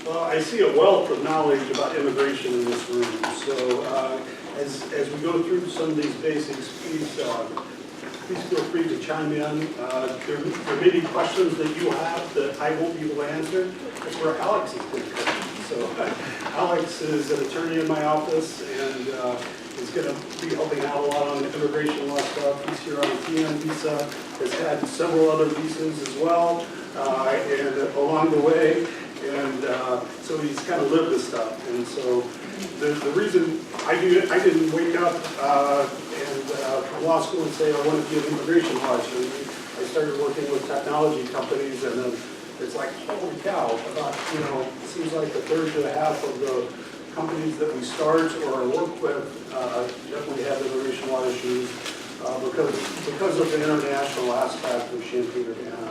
Well, I see a wealth of knowledge about immigration in this room. So as we go through some of these basics, please feel free to chime in. There may be questions that you have that I won't be able to answer. That's where Alex is going to come in. So Alex is an attorney in my office and is going to be helping out a lot on the immigration law stuff. He's here on a TN visa, has had several other visas as well, and along the way. And so he's kind of lived this stuff. And so the reason I didn't wake up from law school and say I want to be an immigration law attorney. I started working with technology companies, and then it's like, holy cow, about, it seems like a third to a half of the companies that we start or work with definitely have immigration law issues because of the international aspect of Champaign, Urbana.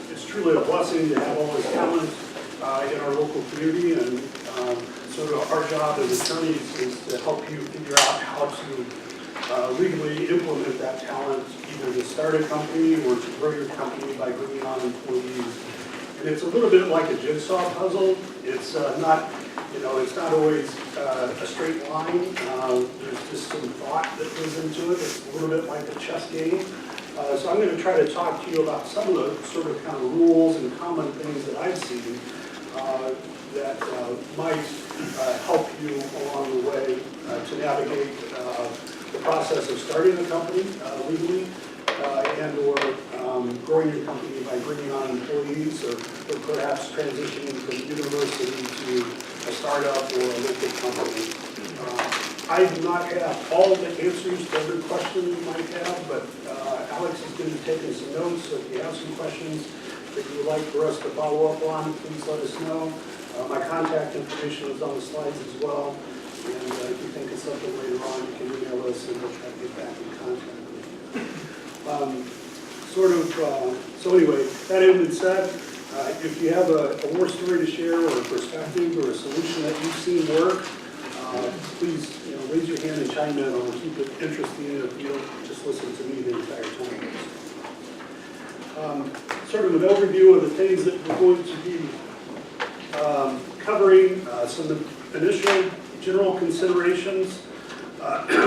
It's truly a blessing to have all this talent in our local community, and sort of our job as attorneys is to help you figure out how to legally implement that talent, either to start a company or to grow your company by bringing on employees. And it's a little bit like a jigsaw puzzle. It's not, it's not always a straight line. There's just some thought that goes into it. It's a little bit like a chess game. So I'm going to try to talk to you about some of the sort of kind of rules and common things that I've seen that might help you along the way to navigate the process of starting a company legally and or growing your company by bringing on employees or perhaps transitioning from university to a startup or a local company. I do not have all the answers to every question you might have, but Alex is going to be taking some notes, so if you have some questions that you would like for us to follow up on, please let us know. My contact information is on the slides as well, and if you think of something later on, you can email us and we'll try to get back in contact with you. So anyway, that having been said, if you have a war story to share or a perspective or a solution that you've seen work, please raise your hand and chime in. I'll keep it interesting if you don't just listen to me the entire time. Sort of an overview of the things that we're going to be covering, some of the initial general considerations.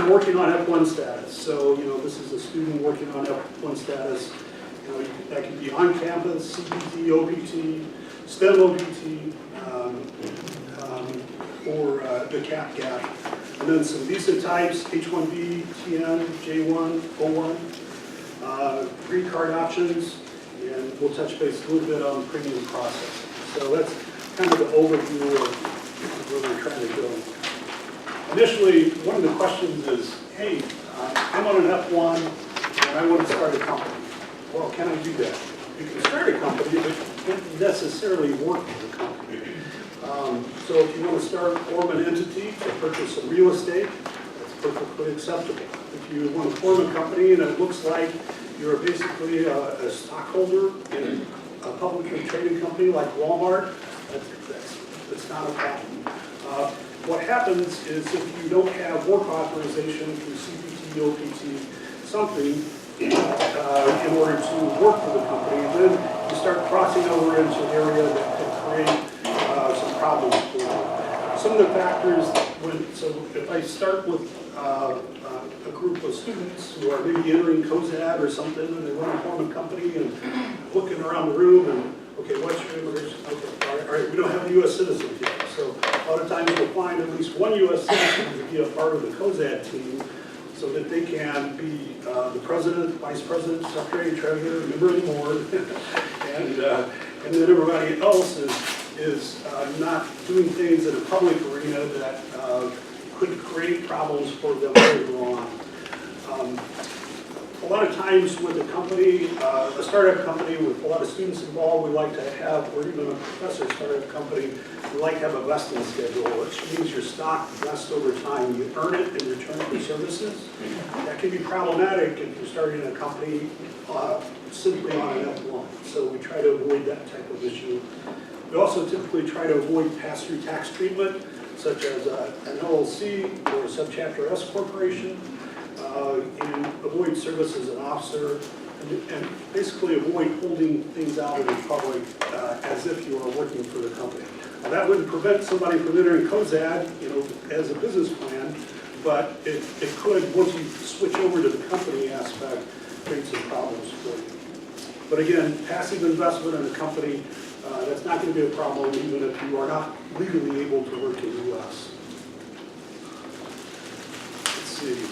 Working on F1 status. So, this is a student working on F1 status. That can be on campus, CPT, OPT, STEM OPT, or the CAP gap. And then some visa types, H-1B, TN, J-1, O-1, green card options, and we'll touch base a little bit on premium processing. So that's kind of the overview of where we're trying to go. Initially, one of the questions is, hey, I'm on an F1 and I want to start a company. Well, can I do that? You can start a company, but you can't necessarily work with a company. So if you want to form an entity to purchase some real estate, that's perfectly acceptable. If you want to form a company and it looks like you're basically a stockholder in a publicly traded company like Walmart, that's not a problem. What happens is if you don't have work authorization through CPT, OPT, something, in order to work for the company, and then you start crossing over into an area that could create some problems for you. Some of the factors, so if I start with a group of students who are maybe entering COSAD or something, and they want to form a company and looking around the room and, okay, what's your immigration? Okay, all right, we don't have a U.S. citizen yet. So a lot of times we'll find at least one U.S. citizen to be a part of the COSAD team so that they can be the president, vice president, secretary, treasurer, member of the board, and then everybody else is not doing things in a public arena that could create problems for them later on. A lot of times with a company, a startup company with a lot of students involved, we like to have, or even a professor startup company, we like to have a vesting schedule, which means your stock vests over time. You earn it in return for services. That can be problematic if you're starting a company simply on an F1. So we try to avoid that type of issue. We also typically try to avoid pass-through tax treatment, such as an LLC or a subchapter S corporation. And avoid service as an officer, and basically avoid holding things out in the public as if you are working for the company. Now, that wouldn't prevent somebody from entering COZAD, as a business plan, but it could, once you switch over to the company aspect, create some problems for you. But again, passive investment in a company, that's not going to be a problem even if you are not legally able to work in the U.S. Let's see.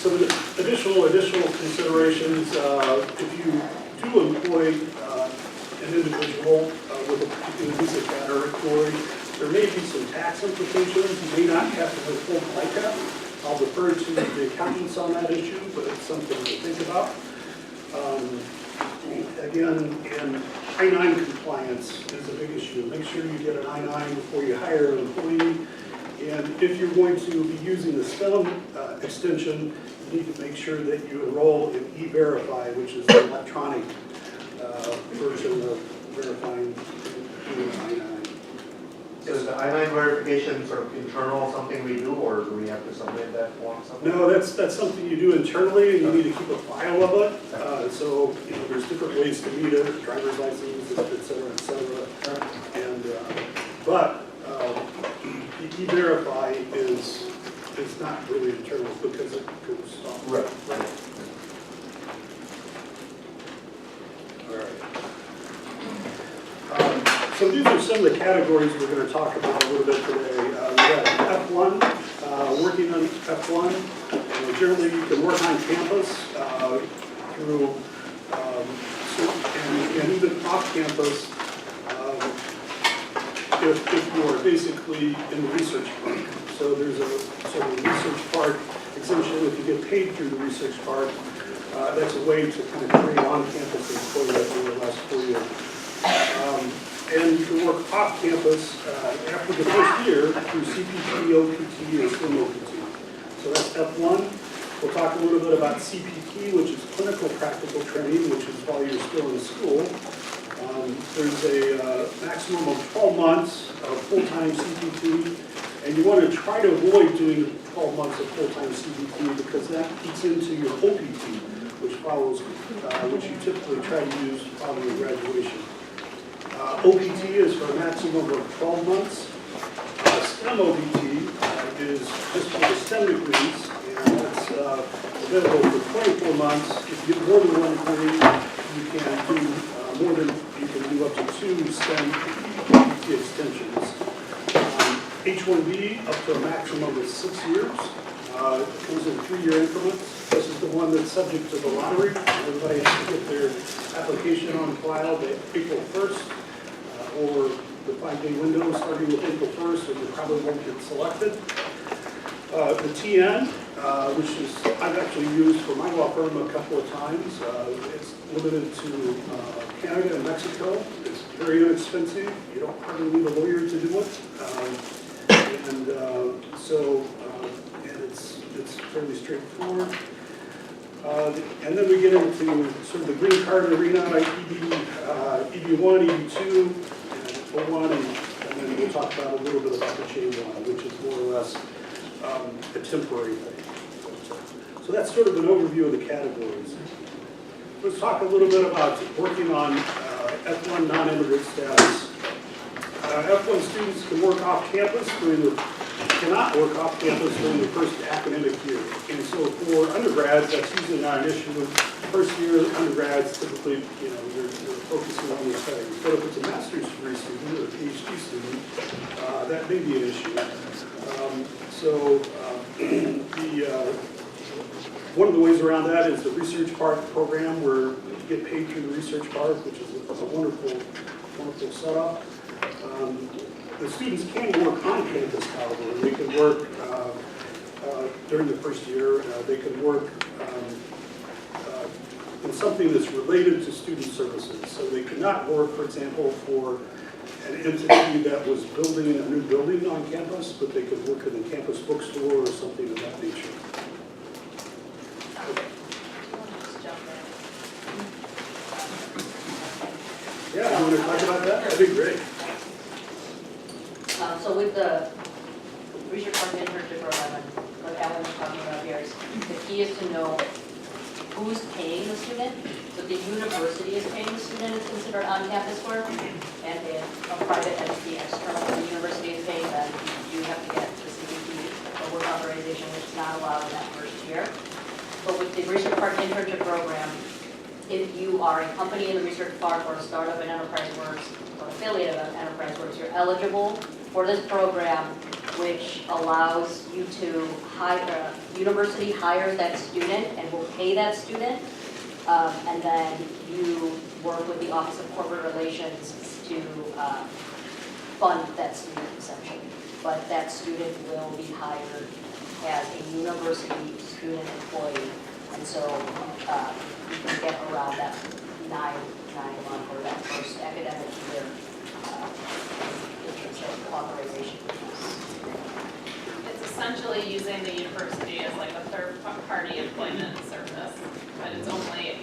Some additional considerations, if you do employ an individual with a particular visa category, there may be some tax implications. You may not have to have full FICA. I'll defer to the accountants on that issue, but it's something to think about. Again, and I-9 compliance is a big issue. Make sure you get an I-9 before you hire an employee. And if you're going to be using the STEM extension, you need to make sure that you enroll in E-Verify, which is the electronic version of verifying doing I-9. So is the I-9 verification sort of internal, something we do, or do we have to submit that form? No, that's something you do internally, and you need to keep a file of it. So there's different ways to meet it, driver's license, et cetera, et cetera. And but the E-Verify is not really internal because it goes off. Right. All right. So these are some of the categories we're going to talk about a little bit today. We have F1, working on F1. Generally, you can work on campus through, and even off campus if you are basically in the research park. So there's a sort of research park exemption if you get paid through the research park. That's a way to kind of create on-campus employment over the last 4 years. And you can work off campus after the first year through CPT, OPT, or STEM OPT. So that's F1. We'll talk a little bit about CPT, which is clinical practical training, which is while you're still in school. There's a maximum of 12 months of full-time CPT, and you want to try to avoid doing 12 months of full-time CPT because that eats into your OPT, which follows, which you typically try to use following graduation. OPT is for a maximum of 12 months. STEM OPT is just for the STEM degrees, and that's available for 24 months. If you get more than one degree, you can do you can do up to 2 STEM OPT extensions. H-1B up to a maximum of 6 years. It comes in 3-year increments. This is the one that's subject to the lottery. Everybody has to get their application on file by April 1st. Or the 5-day window starting with April 1st, and you probably won't get selected. The TN, which is I've actually used for my law firm a couple of times. It's limited to Canada and Mexico. It's very inexpensive. You don't hardly need a lawyer to do it. And it's fairly straightforward. And then we get into sort of the green card arena, EB1, EB2, and O1, and then we'll talk about a little bit about the J1, which is more or less a temporary thing. So that's sort of an overview of the categories. Let's talk a little bit about working on F1 non-immigrant status. F1 students can work off campus cannot work off campus during the first academic year. And so for undergrads, that's usually not an issue. First year undergrads typically, they're focusing on their studies. But if it's a master's degree student or a PhD student, that may be an issue. One of the ways around that is the Research Park program, where you get paid through the Research Park, which is a wonderful setup. The students can work on campus, however. They can work during the first year. They can work in something that's related to student services. So they cannot work, for example, for an entity that was building a new building on campus, but they could work in the campus bookstore or something of that nature. Yeah, you want to talk about that? That'd be great. So with the research park internship program, what Alan was talking about here is the key is to know who's paying the student. So the university is paying the student is considered on-campus work, and if a private entity external to the university is paying, then you have to get the CPT, or work authorization, which is not allowed in that first year. But with the Research Park internship program, if you are a company in the Research Park or a startup in Enterprise Works or affiliate of Enterprise Works, you're eligible for this program, which allows you to hire, university hires that student and will pay that student. And then you work with the Office of Corporate Relations to fund that student essentially. But that student will be hired as a university student employee. And so you can get around that nine-month or that first academic year in terms of authorization. It's essentially using the university as like a third-party employment service, but it's only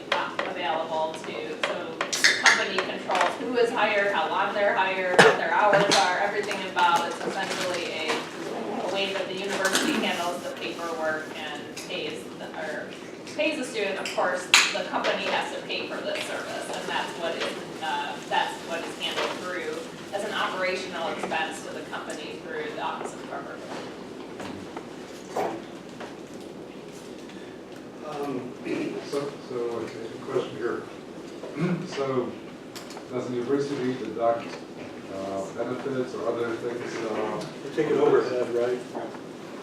available to, so the company controls who is hired, how long they're hired, what their hours are, everything involved. It's essentially a way that the university handles the paperwork and pays the student. Of course, the company has to pay for this service, and that's what is handled through as an operational expense to the company through the Office of Corporate Relations. So a question here. So does the university deduct benefits or other things? We're taking overhead, right?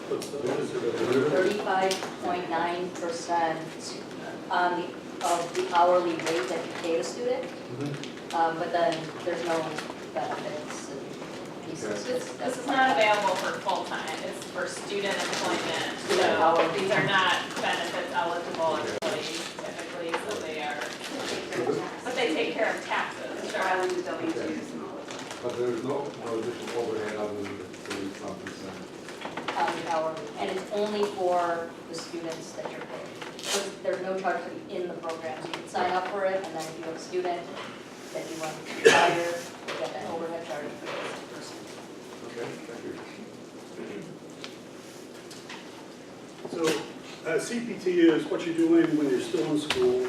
What's the 35.9% of the hourly rate that you pay the student. But then there's no benefits and pieces. This is not available for full-time, it's for student employment. Student So hourly. these are not benefits eligible employees typically, so they are, but they take care of taxes. Sure. But there's no additional overhead other than the 30-some%. The hourly, and it's only for the students that you're paying. So there's no charge to be in the program, so you can sign up for it, and then if you have a student that you want to hire, you get that overhead charge for the person. Okay, thank you. So CPT is what you're doing when you're still in school.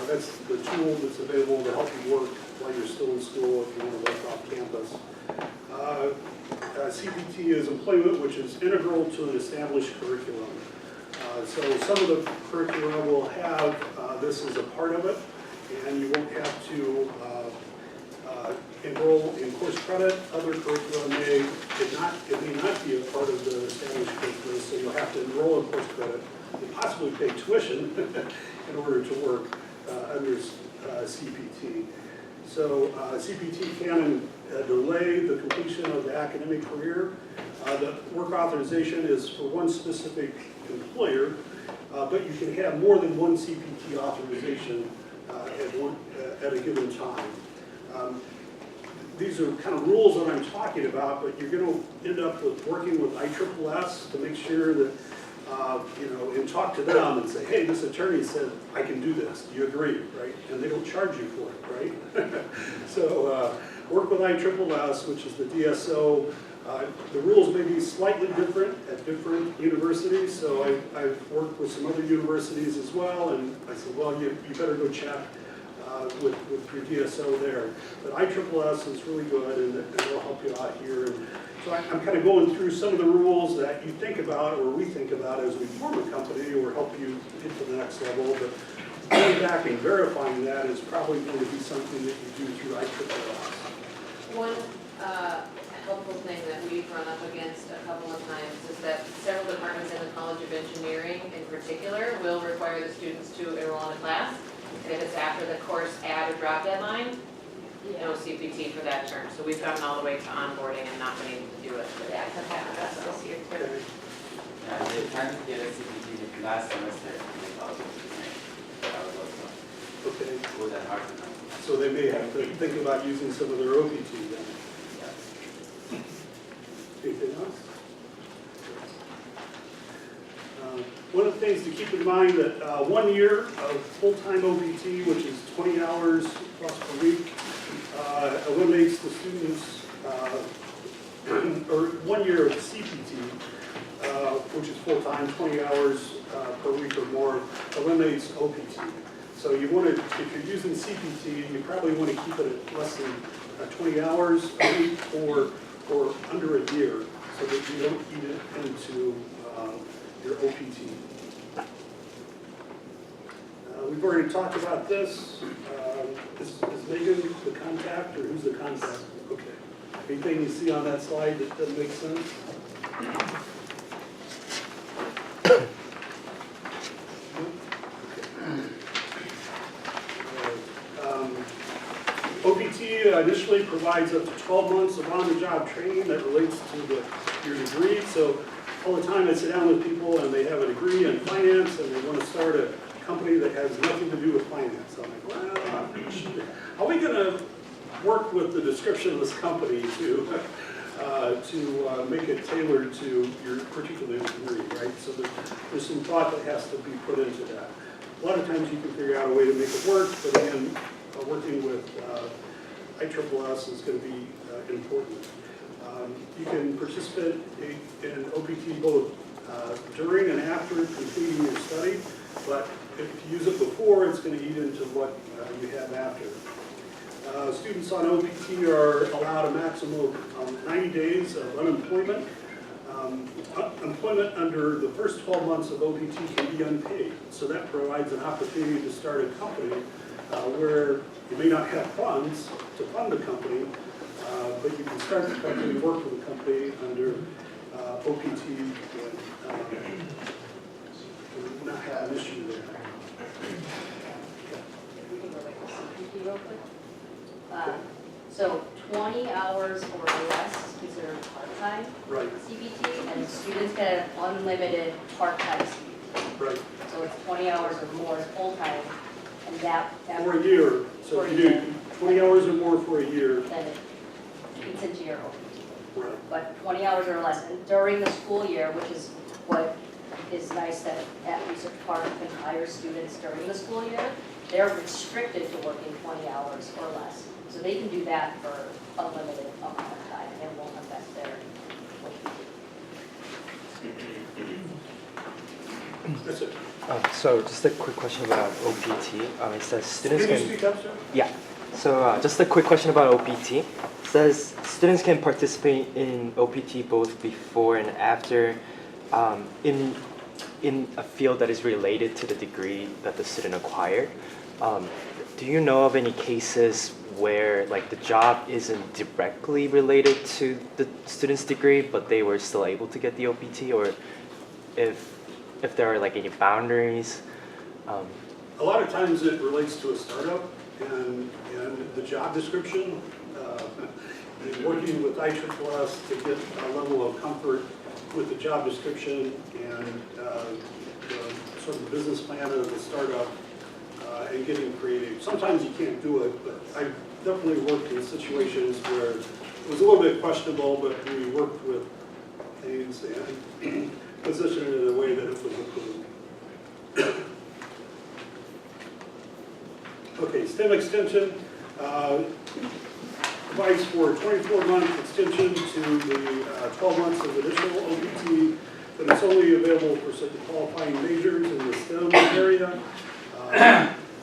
That's the tool that's available to help you work while you're still in school if you want to work off campus. CPT is employment which is integral to an established curriculum. So some of the curriculum will have this as a part of it, and you won't have to enroll in course credit. Other curriculum may not be a part of the established curriculum, so you'll have to enroll in course credit and possibly pay tuition in order to work under CPT. So CPT can delay the completion of the academic career. The work authorization is for one specific employer, but you can have more than one CPT authorization at a given time. These are kind of rules that I'm talking about, but you're going to end up with working with ISSS to make sure that, and talk to them and say, hey, this attorney said I can do this. Do you agree, right? And they don't charge you for it, right? So work with ISSS, which is the DSO. The rules may be slightly different at different universities, so I've worked with some other universities as well, and I said, well, you better go check with your DSO there. But ISSS is really good, and they'll help you out here. And so I'm kind of going through some of the rules that you think about, or we think about as we form a company, or help you get to the next level. But going back and verifying that is probably going to be something that you do through ISSS. One helpful thing that we've run up against a couple of times is that several departments in the College of Engineering in particular will require the students to enroll in a class. And if it's after the course add or drop deadline, no CPT for that term. So we've gotten all the way to onboarding and not been able to do it for that. That's this year too. Okay. Yeah, they can get a CPT last semester in the College of Engineering. That was also Okay. good and hard to know. So they may have to think about using some of their OPT then. Yeah. Anything else? One of the things to keep in mind that 1 year of full-time OPT, which is 20 hours plus per week, eliminates the students, or 1 year of CPT which is full-time, 20 hours per week or more, eliminates OPT. So you want to, if you're using CPT, you probably want to keep it at less than 20 hours a week or under a year, so that you don't eat it into your OPT. We've already talked about this. Is Megan the contact, or who's the contact? Okay. Anything you see on that slide that doesn't make sense? OPT initially provides up to 12 months of on-the-job training that relates to your degree. So all the time I sit down with people and they have a degree in finance and they want to start a company that has nothing to do with finance. I'm like, well, are we going to work with the description of this company to make it tailored to your particular degree, right? So there's some thought that has to be put into that. A lot of times you can figure out a way to make it work, but again, working with ISSS is going to be important. You can participate in OPT both during and after completing your study, but if you use it before, it's going to eat into what you have after. Students on OPT are allowed a maximum of 90 days of unemployment. Employment under the first 12 months of OPT can be unpaid, so that provides an opportunity to start a company where you may not have funds to fund the company, but you can start the company, work with the company under OPT and not have an issue there. We can go back to CPT real quick. So 20 hours or less is considered part-time Right, CPT, and students get an unlimited part-time CPT. right. So it's 20 hours or more is full-time, and that For a year, so if you do 20 hours or more for a year, then it eats into your OPT. right. But 20 hours or less, and during the school year, which is what is nice that Research Park can hire students during the school year, they're restricted to working 20 hours or less. So they can do that for unlimited amount of time, and it won't affect their OPT. That's it. So just a quick question about OPT. It says students Can you can, speak up, sir? yeah. So just a quick question about OPT. It says students can participate in OPT both before and after in a field that is related to the degree that the student acquired. Do you know of any cases where like the job isn't directly related to the student's degree, but they were still able to get the OPT, or if there are like any boundaries? A lot of times it relates to a startup and the job description. And working with ISSS to get a level of comfort with the job description and sort of the business plan of the startup and getting creative. Sometimes you can't do it, but I've definitely worked in situations where it was a little bit questionable, but we worked with things and positioned it in a way that it was approved. Okay, STEM extension provides for a 24-month extension to the 12 months of additional OPT, but it's only available for certain qualifying majors in the STEM area.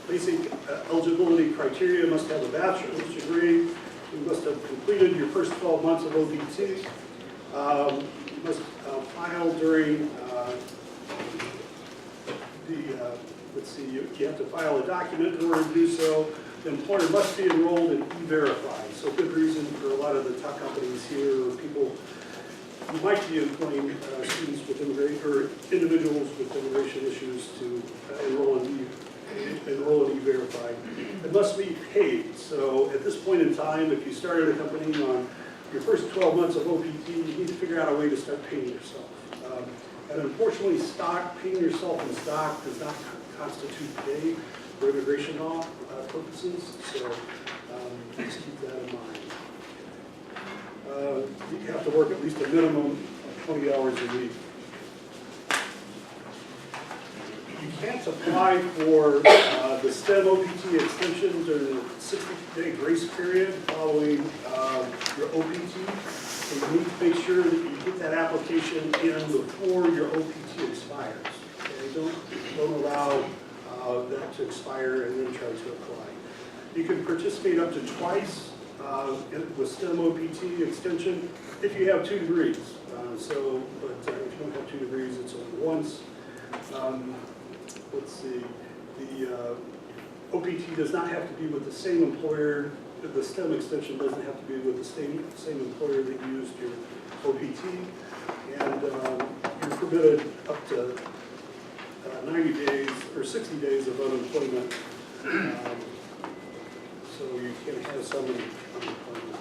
Basic eligibility criteria: must have a bachelor's degree, you must have completed your first 12 months of OPT, you must file during let's see, you have to file a document in order to do so. The employer must be enrolled in E-Verify. So good reason for a lot of the top companies here, or people who might be employing students with immigration, or individuals with immigration issues to enroll in E-Verify. It must be paid. So at this point in time, if you started a company on your first 12 months of OPT, you need to figure out a way to start paying yourself. And unfortunately, paying yourself in stock does not constitute pay for immigration law purposes, so just keep that in mind. You have to work at least a minimum of 20 hours a week. You can't apply for the STEM OPT extension during the 60-day grace period following your OPT. So you need to make sure that you get that application in before your OPT expires. Okay, don't allow that to expire and then try to apply. You can participate up to twice with STEM OPT extension if you have 2 degrees. But if you don't have 2 degrees, it's only once. Let's see, the OPT does not have to be with the same employer. The STEM extension doesn't have to be with the same employer that used your OPT. And you're permitted up to 90 days or 60 days of unemployment. So you can have some unemployment.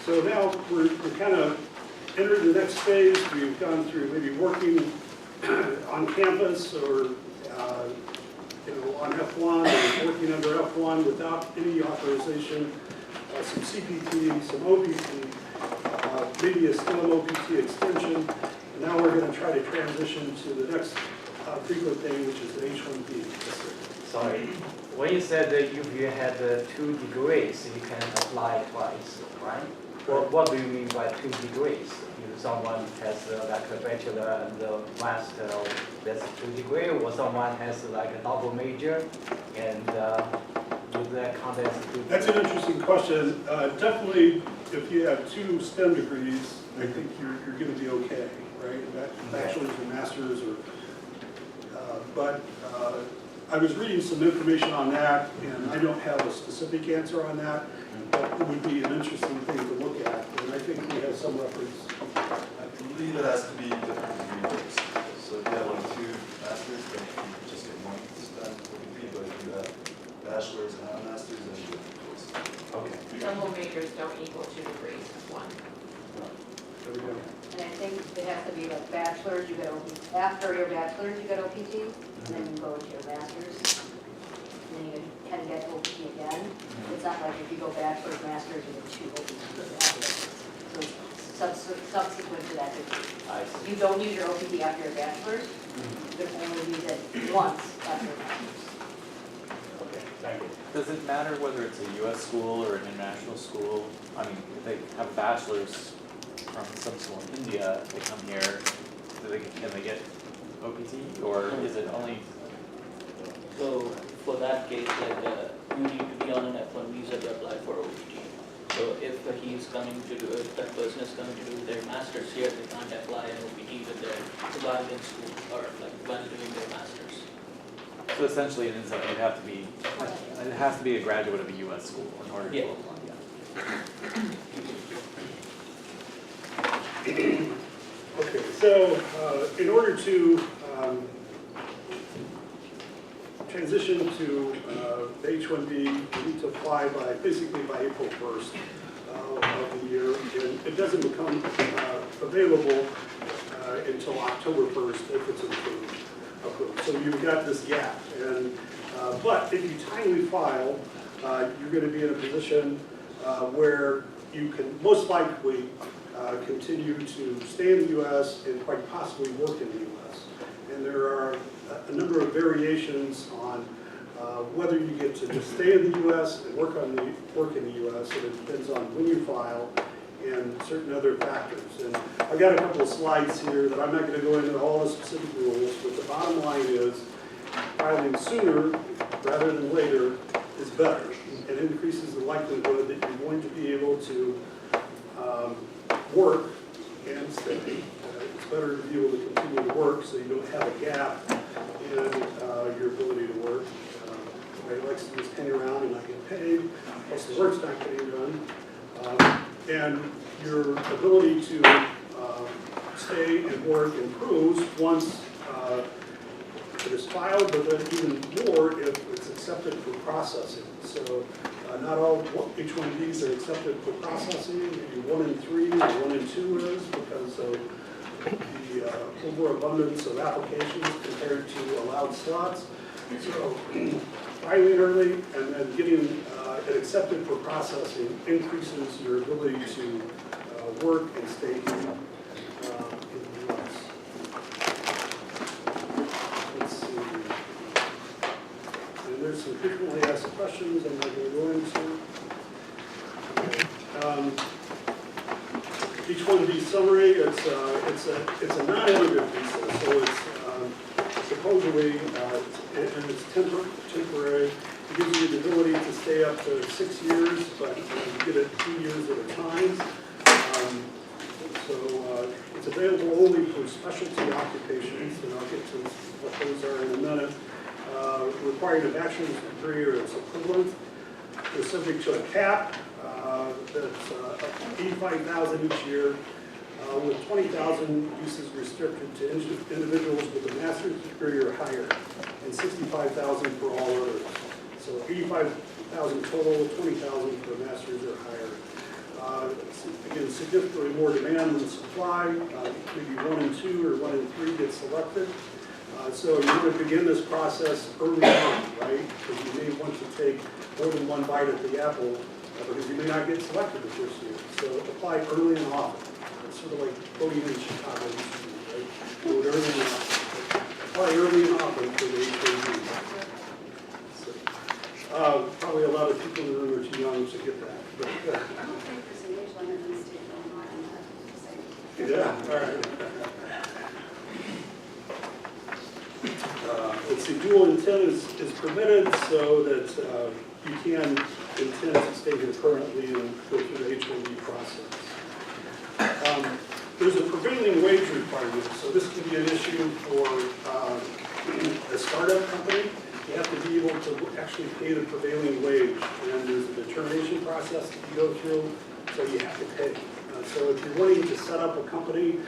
So now we're kind of entered the next phase. We've gone through maybe working on campus or on F1 or working under F1 without any authorization, some CPT, some OPT, maybe a STEM OPT extension. And now we're going to try to transition to the next frequent thing, which is the H1B. Sorry, when you said that if you had 2 degrees, you can apply twice, right? Well, what do you mean by 2 degrees? If someone has like a bachelor and a master, that's 2 degrees, or someone has like a double major, and with that context, That's an interesting question. Definitely, if you have 2 STEM degrees, I think you're going to be okay, right? Bachelor's or master's, or but I was reading some information on that, and I don't have a specific answer on that. But it would be an interesting thing to look at, and I think we have some reference. I believe it has to be different degree books. So if you have like 2 masters, then you just get 1 STEM degree, but if you have bachelor's and not masters, then you get books. okay. Double majors don't equal 2 degrees, 1. There we go. And I think it has to be like bachelor's, you get OPT, after your bachelor's, you get OPT, and then you go into your master's, and then you can get OPT again. It's not like if you go bachelor's, master's, you get 2 OPTs. So subsequent to that degree. I see. You don't use your OPT after your bachelor's, you can only use it once after your master's. Okay, thank you. Does it matter whether it's a U.S. school or an international school? I mean, if they have a bachelor's from some school in India, they come here, can they get OPT, or is it only? So for that case, like you need to be on an F1 visa to apply for OPT. So if he's coming to do, if that person is coming to do their masters here, they can't apply an OPT with their while in school or like while doing their masters. So essentially, it has to be a graduate of a U.S. school in order to Yeah. apply. Okay, so in order to transition to the H-1B, you need to apply basically by April 1st of the year. And it doesn't become available until October 1st if it's approved. So you've got this gap. But if you timely file, you're going to be in a position where you can most likely continue to stay in the U.S. and quite possibly work in the U.S. And there are a number of variations on whether you get to just stay in the U.S. and work in the U.S. And it depends on when you file and certain other factors. And I've got a couple of slides here that I'm not going to go into all the specific rules, but the bottom line is filing sooner rather than later is better. It increases the likelihood that you're going to be able to work and stay. It's better to be able to continue to work so you don't have a gap in your ability to work. Everybody likes to just hang around and not get paid, plus the work's not getting done. And your ability to stay and work improves once it is filed, but then even more if it's accepted for processing. So not all H-1Bs are accepted for processing, maybe 1 in 3 or 1 in 2 is because of the overabundance of applications compared to allowed slots. So filing early and then getting it accepted for processing increases your ability to work and stay here in the U.S. Let's see. And there's some frequently asked questions I'm not going to go into. summary, it's a non-immigrant visa, so it's supposedly, and it's temporary. It gives you the ability to stay up to 6 years, but you get it 2 years at a time. So it's available only for specialty occupations, and I'll get to what those are in a minute. Requiring a bachelor's degree or its equivalent. They're subject to a cap that's 85,000 each year, with 20,000 uses restricted to individuals with a master's degree or higher, and 65,000 for all others. So 85,000 total, 20,000 for a master's or higher. Again, significantly more demand than supply. Maybe 1 in 2 or 1 in 3 get selected. So you want to begin this process early on, right? Because you may want to take more than one bite at the apple, because you may not get selected the first year. So apply early and often. It's sort of like voting in Chicago, right? Vote early and often. Apply early and often for the H-1B. So, probably a lot of people in the room are too young to get that. But, I don't think there's an age limit in the state of Illinois on that. yeah, all right. Let's see, dual intent is permitted so that you can intend to stay here permanently and go through the H-1B process. There's a prevailing wage requirement, so this can be an issue for a startup company. You have to be able to actually pay the prevailing wage, and there's a determination process that you go through, so you have to pay. So if you're wanting to set up a company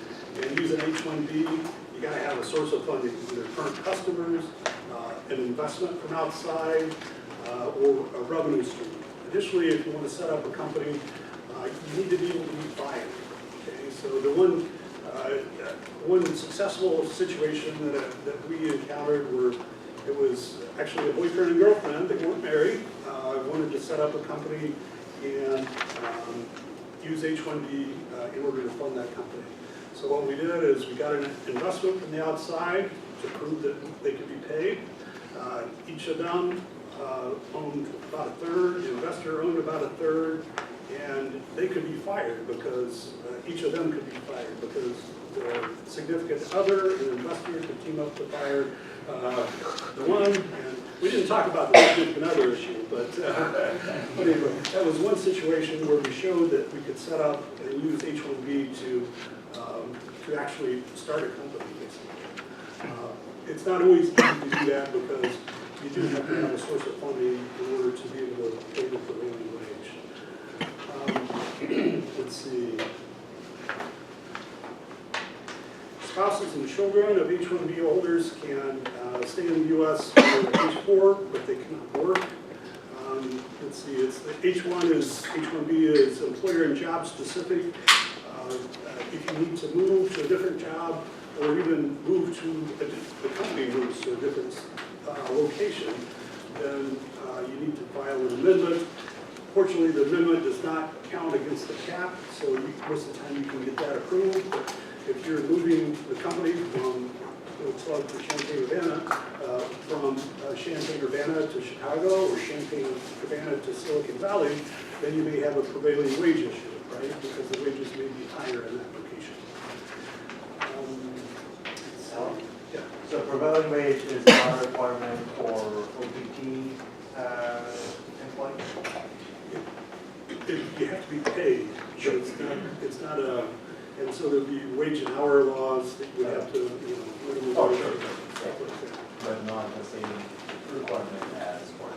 and use an H-1B, you got to have a source of funding, either current customers, an investment from outside, or a revenue stream. Additionally, if you want to set up a company, you need to be able to be fired. Okay, so the one successful situation that we encountered where it was actually a boyfriend and girlfriend, they weren't married, wanted to set up a company and use H-1B in order to fund that company. So what we did is we got an investment from the outside to prove that they could be paid. Each of them owned about a third, the investor owned about a third, and they could be fired because each of them could be fired because the significant other and investor could team up to fire the one. And we didn't talk about the significant other issue, but anyway, that was one situation where we showed that we could set up and use H-1B to actually start a company, basically. It's not always easy to do that because you do have to have a source of funding in order to be able to pay the prevailing wage. Let's see. Spouses and children of H-1B holders can stay in the U.S. for H-4, but they cannot work. Let's see, it's the H-1B is employer and job specific. If you need to move to a different job or even move to the company moves to a different location, then you need to file an amendment. Fortunately, the amendment does not count against the cap, so most of the time you can get that approved. But if you're moving the company from, let's call it Champaign-Urbana, from Champaign-Urbana to Chicago or Champaign-Urbana to Silicon Valley, then you may have a prevailing wage issue, right? Because the wages may be higher in that location. Yeah. So prevailing wage is not a requirement for OPT employees? You have to be paid, so it's not a, and so there'd be wage and hour laws that you would have to, minimum wage, stuff like that. But not the same requirement as for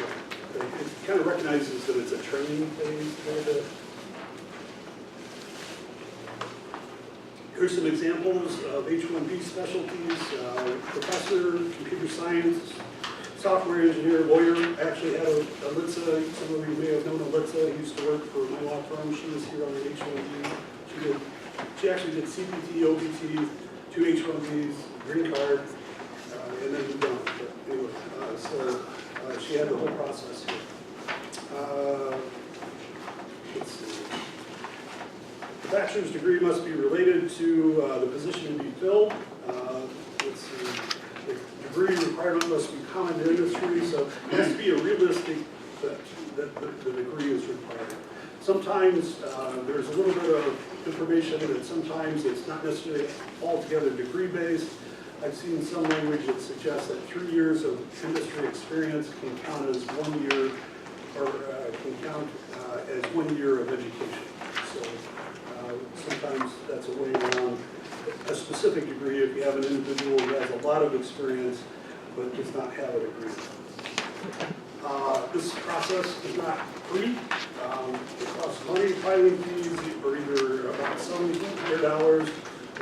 Yeah. It kind of recognizes that it's a training phase. Here's some examples of H-1B specialties. Professor, computer science, software engineer, lawyer. I actually had Alyssa, some of you may have known Alyssa, who used to work for my law firm. She was here on the H-1B. She actually did CPT, OPT, 2 H-1Bs, green card, and then moved on. But anyway, so she had the whole process here. Let's see. The bachelor's degree must be related to the position to be filled. Let's see. The degree requirement must be common to industry, so it has to be a realistic that the degree is required. Sometimes there's a little bit of information that sometimes it's not necessarily altogether degree-based. I've seen some language that suggests that 3 years of industry experience can count as 1 year, or can count as 1 year of education. So sometimes that's a way around a specific degree if you have an individual who has a lot of experience but does not have a degree. This process is not free. It costs money. Filing fees are either about $1,700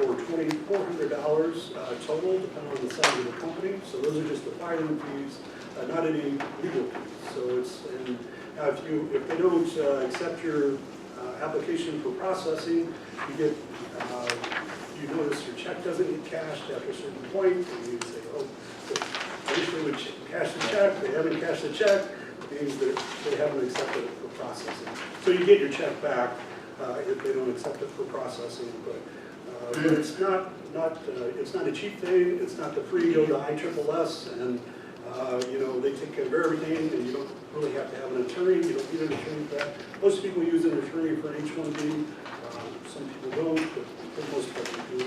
or $2,400 total, depending on the size of the company. So those are just the filing fees, not any legal fees. So it's, and now if they don't accept your application for processing, you get you notice your check doesn't get cashed after a certain point, and you say, oh, initially we cash the check, they haven't cashed the check, it means that they haven't accepted it for processing. So you get your check back if they don't accept it for processing, but it's not a cheap thing. It's not the free go to ISSS, and you know, they take care of everything, and you don't really have to have an attorney. You don't need an attorney for that. Most people use an attorney for an H-1B. Some people don't, but for the most part we do.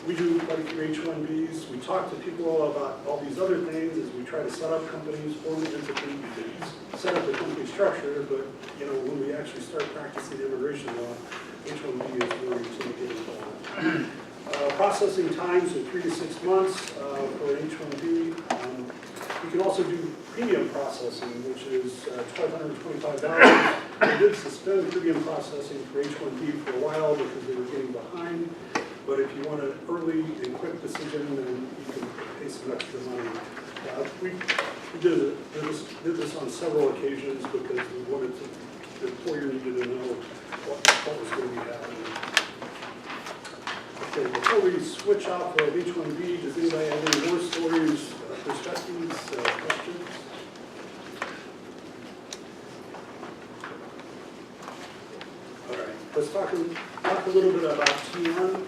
We do quite a few H-1Bs. We talk to people about all these other things as we try to set up companies, form entities, set up the company structure, but you know, when we actually start practicing immigration law, H-1B is where we tend to get involved. Processing times are 3 to 6 months for an H-1B. We can also do premium processing, which is $1,225. We did suspend premium processing for H-1B for a while because they were getting behind. But if you want an early and quick decision, then you can pay some extra money. We did this on several occasions because we wanted to, the employer needed to know what was going to be happening. Okay, before we switch off of H-1B, does anybody have any more stories, perspectives, questions? All right, let's talk a little bit about TN.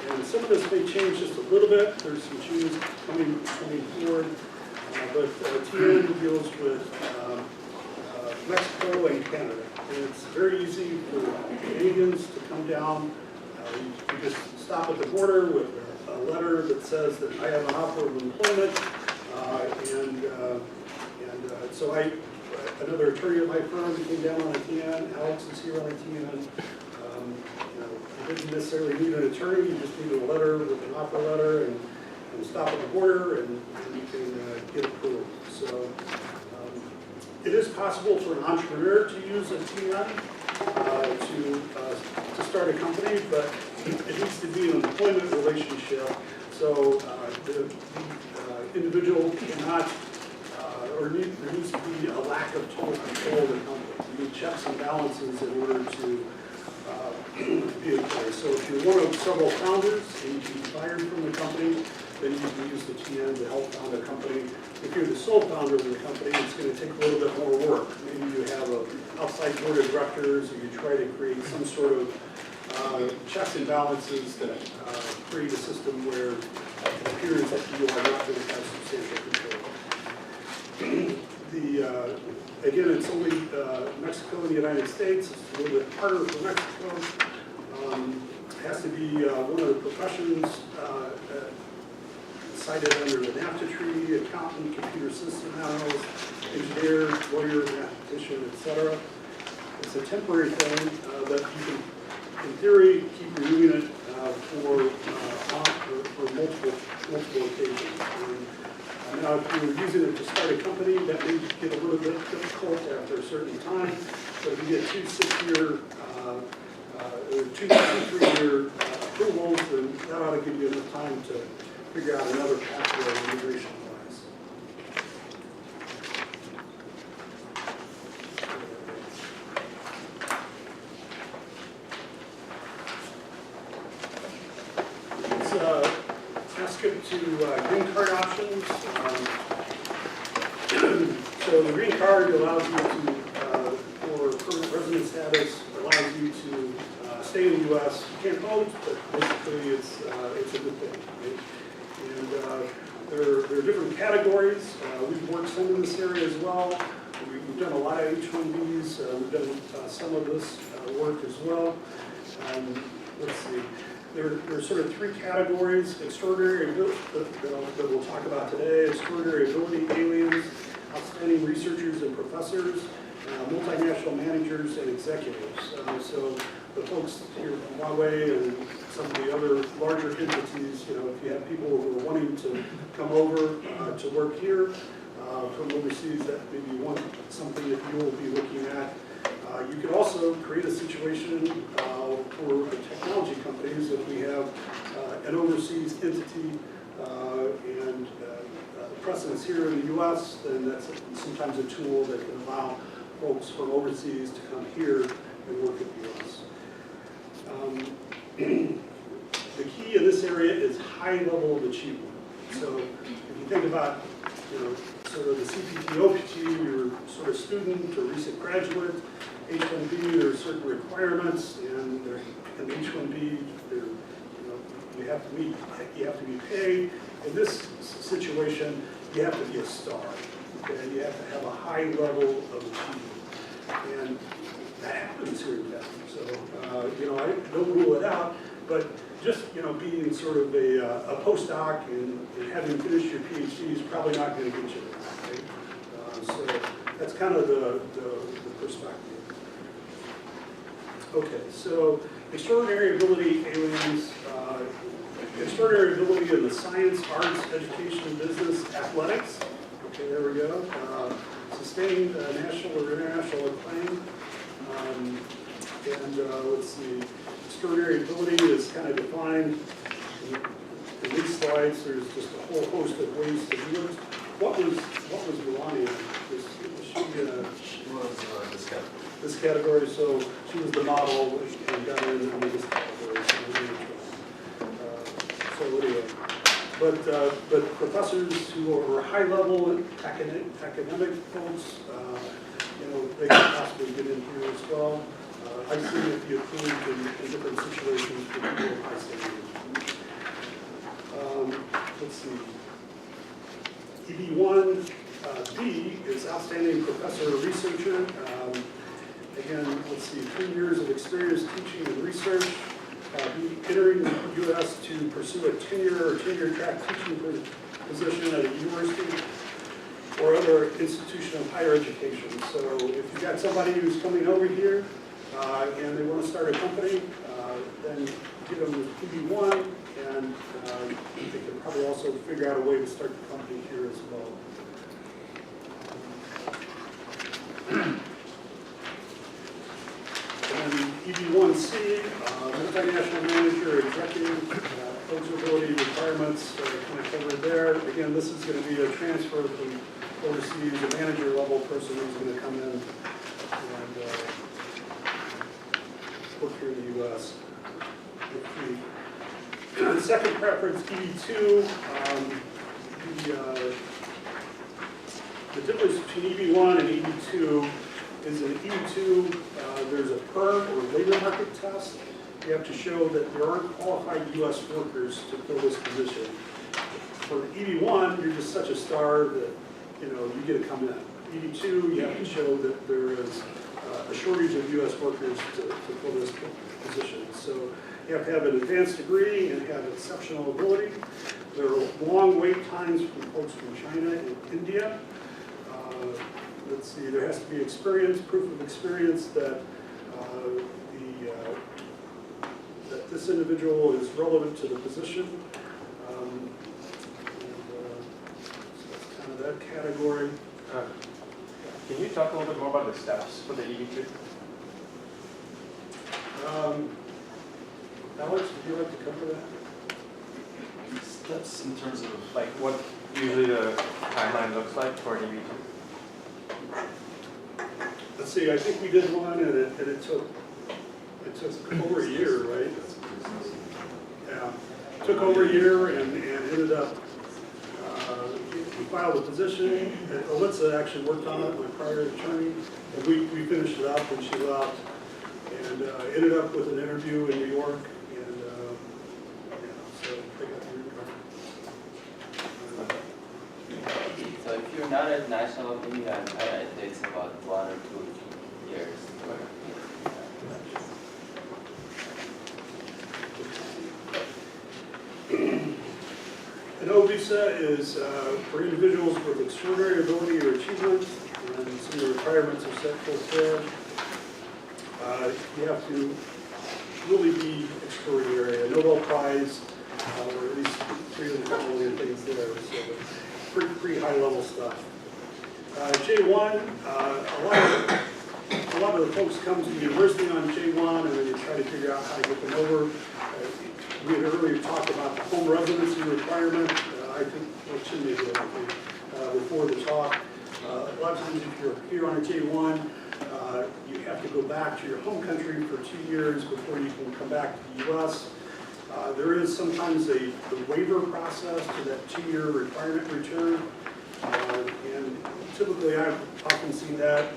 And some of this may change just a little bit. There's some changes coming forward. But TN deals with Mexico and Canada. And it's very easy for Canadians to come down. You just stop at the border with a letter that says that I have an offer of employment. So another attorney at my firm came down on a TN. Alex is here on a TN. You didn't necessarily need an attorney, you just needed a letter with an offer letter and stop at the border and you can get approved. So it is possible for an entrepreneur to use a TN to start a company, but it needs to be an employment relationship. So the individual cannot, or there needs to be a lack of total control of the company. You need checks and balances in order to be in place. So if you're one of several founders and you can be fired from the company, then you can use the TN to help found a company. If you're the sole founder of the company, it's going to take a little bit more work. Maybe you have an outside board of directors, or you try to create some sort of checks and balances that create a system where it appears that you are not going to have substantial control. Again, it's only Mexico and the United States. It's a little bit harder for Mexico. It has to be one of the professions cited under the NAFTA treaty: accountant, computer system analyst, engineer, lawyer, mathematician, etc. It's a temporary thing that you can, in theory, keep renewing it for multiple occasions. Now, if you're using it to start a company, that may get a little bit difficult after a certain time. So if you get 2 6-year, 2 3-year approvals, then that ought to give you enough time to figure out another pathway immigration-wise. Let's skip to green card options. So the green card allows you to, for permanent resident status, allows you to stay in the U.S. You can't vote, but basically it's a good thing. Right? And there are different categories. We've worked some in this area as well. we've done a lot of H-1Bs, we've done some of this work as well. Let's see, there are sort of three categories: extraordinary ability, that we'll talk about today, extraordinary ability aliens, outstanding researchers and professors, multinational managers and executives. So the folks here from Huawei and some of the other larger entities, you know, if you have people who are wanting to come over to work here from overseas, that may be something that you will be looking at. You could also create a situation for the technology companies if we have an overseas entity and precedence here in the U.S., then that's sometimes a tool that can allow folks from overseas to come here and work in the U.S. The key in this area is high level of achievement. So if you think about, you know, sort of the CPT, OPT, you're sort of student or recent graduate, H-1B, there are certain requirements, and in H-1B, you have to be paid. In this situation, you have to be a star. Okay? You have to have a high level of achievement, and that happens here in Denver. So you know, I don't rule it out, but just, you know, being sort of a postdoc and having finished your PhD is probably not going to get you there. Right? So that's kind of the perspective. Okay, so extraordinary ability aliens, extraordinary ability in the science, arts, education, business, athletics. Okay, there we go. Sustained national or international acclaim. Let's see, extraordinary ability is kind of defined in these slides. There's just a whole host of ways to do it. What was Melania? She was this category. This category, so she was the model and got in under this category. So anyway, but professors who are high-level academic folks, you know, they can possibly get in here as well. I've seen it be approved in different situations for people of high standards. Let's see. EB1B is outstanding professor or researcher. Again, let's see, 3 years of experience teaching and research. Entering the U.S. to pursue a tenure or tenure track teaching position at a university or other institution of higher education. So if you've got somebody who's coming over here and they want to start a company, then give them the EB1, and they can probably also figure out a way to start the company here as well. And EB1C, multinational manager, executive, eligibility requirements kind of covered there. Again, this is going to be a transfer from overseas, a manager level person who's going to come in and work here in the U.S. The second preference, EB2, the difference between EB1 and EB2 is in EB2, there's a perm or labor market test. You have to show that there aren't qualified U.S. workers to fill this position. For EB1, you're just such a star that, you know, you get to come in. EB2, you have to show that there is a shortage of U.S. workers to fill this position. So you have to have an advanced degree and have exceptional ability. There are long wait times from folks from China and India. Let's see, there has to be experience, proof of experience that that this individual is relevant to the position. So that's kind of that category. Can you talk a little bit more about the steps for the EB2? Alex, would you like to cover that? Steps in terms of Like what usually the timeline looks like for an EB2? Let's see, I think we did one and it took over a year, right? Yeah, took over a year and ended up, we filed a position, and Alyssa actually worked on it, my prior attorney, and we finished it up when she left, and ended up with an interview in New York, and yeah, so they got the green card. So if you're not not at national opinion, it takes about 1 or 2 years. An O visa is for individuals with extraordinary ability or achievement, and some of the requirements are set forth there. You have to really be extraordinary, a Nobel Prize, or at least 3 of the following things there, so pretty high level stuff. J1, a lot of the folks come to the university on J1 and then you try to figure out how to get them over. We had earlier talked about the home residency requirement. I think, well, Chindy did, I think, before the talk. A lot of times if you're here on a J1, you have to go back to your home country for 2 years before you can come back to the U.S. There is sometimes a waiver process to that 2-year requirement return. And typically I've often seen that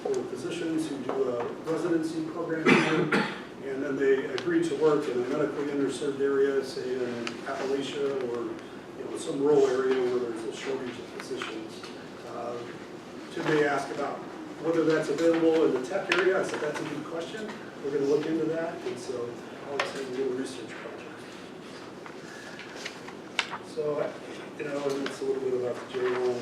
for physicians who do a residency program here, and then they agree to work in a medically underserved area, say in Appalachia or some rural area where there's a shortage of physicians. Tim may ask about whether that's available in the tech area. I said that's a good question. We're going to look into that, and so I'll say we do a research project. So, and it's a little bit about the J1.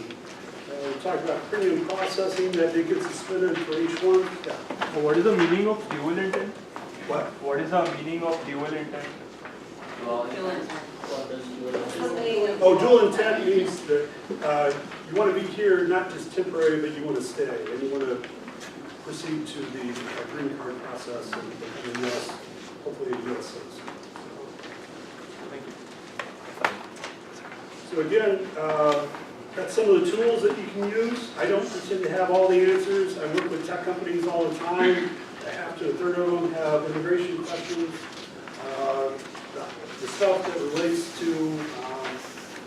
We talked about premium processing, that did get suspended for each one. Yeah. What is the meaning of dual intent? What? What is the meaning of dual intent? Oh, dual intent means that you want to be here not just temporary, but you want to stay, and you want to proceed to the green card process and become a U.S., hopefully a U.S. citizen. Thank you. So again, got some of the tools that you can use. I don't pretend to have all the answers. I work with tech companies all the time. Half to a third of them have immigration questions. The stuff that relates to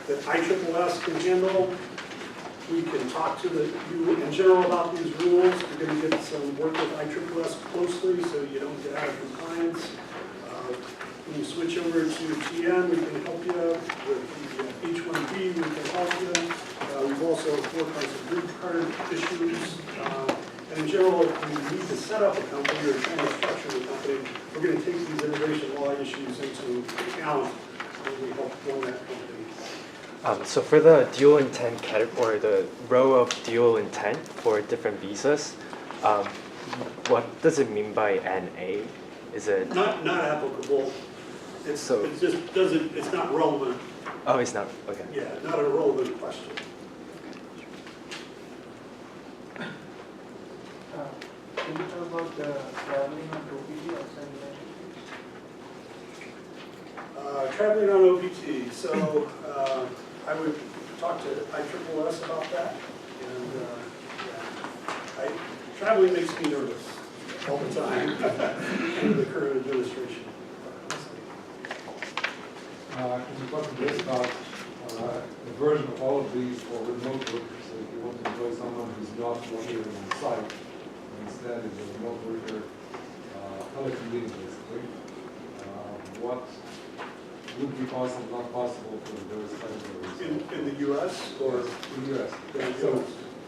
that ISSS can handle, we can talk to you in general about these rules. You're going to get some work with ISSS closely so you don't get out of compliance. When you switch over to TN, we can help you. With the H-1B, we can help you. We've also worked on some green card issues. And in general, if we need to set up a company or trying to structure the company, we're going to take these immigration law issues into account when we help form that company. So for the dual intent category, or the row of dual intent for different visas, what does it mean by NA? Is it not applicable? It's just doesn't. It's not relevant. Oh, it's not. Okay. Yeah, not a relevant question. Can you talk about traveling on OPT outside the United States? Traveling on OPT. So I would talk to ISSS about that. And traveling makes me nervous all the time under the current administration. Can you talk a bit about the version of all of these for remote workers? So if you want to employ someone who's not located on site, instead is a remote worker, telecommuting basically, what would be possible, not possible for those categories? In the U.S. or? In the U.S. So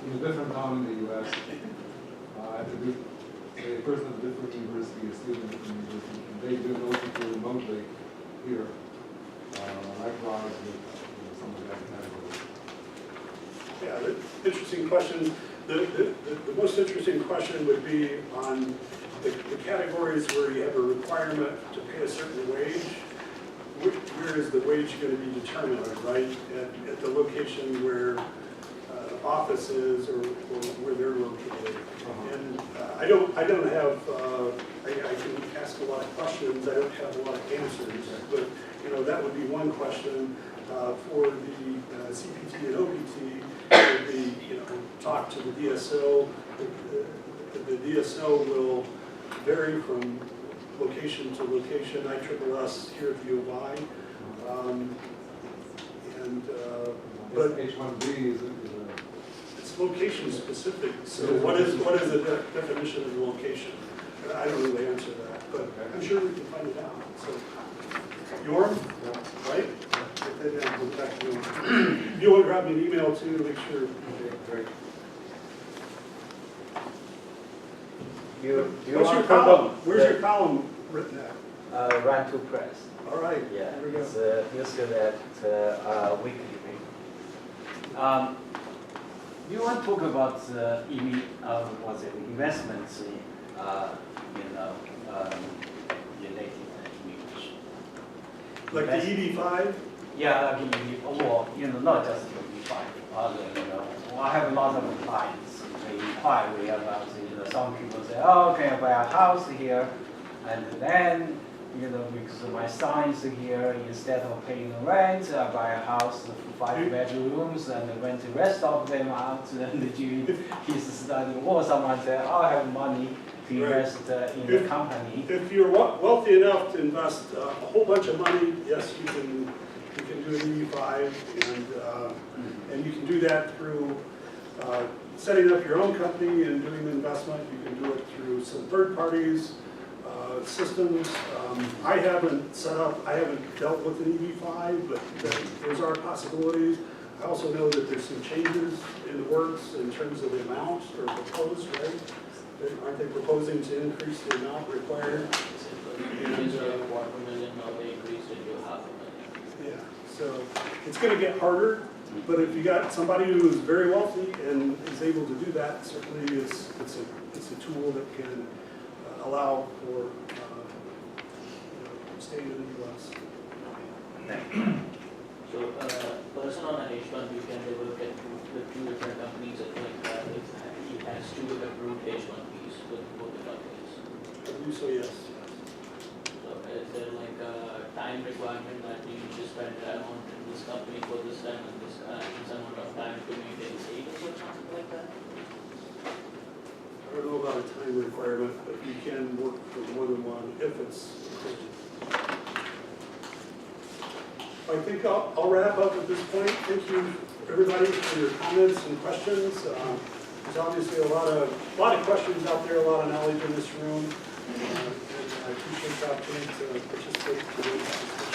in a different town in the U.S., say a person at a different university, a student at a different university, and they do OPT remotely here, likewise with some of that category. Yeah, interesting question. The most interesting question would be on the categories where you have a requirement to pay a certain wage. Where is the wage going to be determined, right? At the location where office is or where they're located. And I can ask a lot of questions. I don't have a lot of answers, but that would be one question for the CPT and OPT. Would be talk to the DSO. The DSO will vary from location to location. ISSS here at the U of I. But H-1B is it's location specific. So what is the definition of the location? I don't really answer that, but I'm sure we can find it out. So, Yorm, right? that down, we'll get back to you. You want to grab me an email too to make sure. Okay, great. You What's your want column? to Where's your column written at? Run to press. All right. Yeah, Here we go. it's used that weekly paper. You want to talk about what's it, investments in related English. Like the EB5? Yeah, like well, not just EB5, other, I have a lot of clients, they inquire about, some people say, oh, can I buy a house here? And then, because my son is here, instead of paying the rent, I buy a house for 5 bedrooms and rent the rest of them out and do his study. Or someone say, oh, I have money to invest in the company. If you're wealthy enough to invest a whole bunch of money, yes, you can do an EB5, and you can do that through setting up your own company and doing the investment. You can do it through some third parties. Systems. I haven't dealt with an EB5, but those are possibilities. I also know that there's some changes in the works in terms of the amount or proposed, right? Aren't they proposing to increase the amount required? It's a $250,000, now they increased it to $500,000. Yeah, so it's going to get harder, but if you got somebody who is very wealthy and is able to do that, certainly it's a tool that can allow for staying in the U.S. So, person on an H-1B can they work at with 2 different companies at if he has 2 approved H-1Bs with both the companies. I believe so, yes. So is there like a time requirement that you need to spend that amount in this company for this time and this amount of time to maintain status or something like that? I don't know about a time requirement, but you can work for more than one if it's appropriate. I think I'll wrap up at this point. Thank you, everybody, for your comments and questions. There's obviously a lot of questions out there, a lot of knowledge in this room. And I appreciate the opportunity to participate today.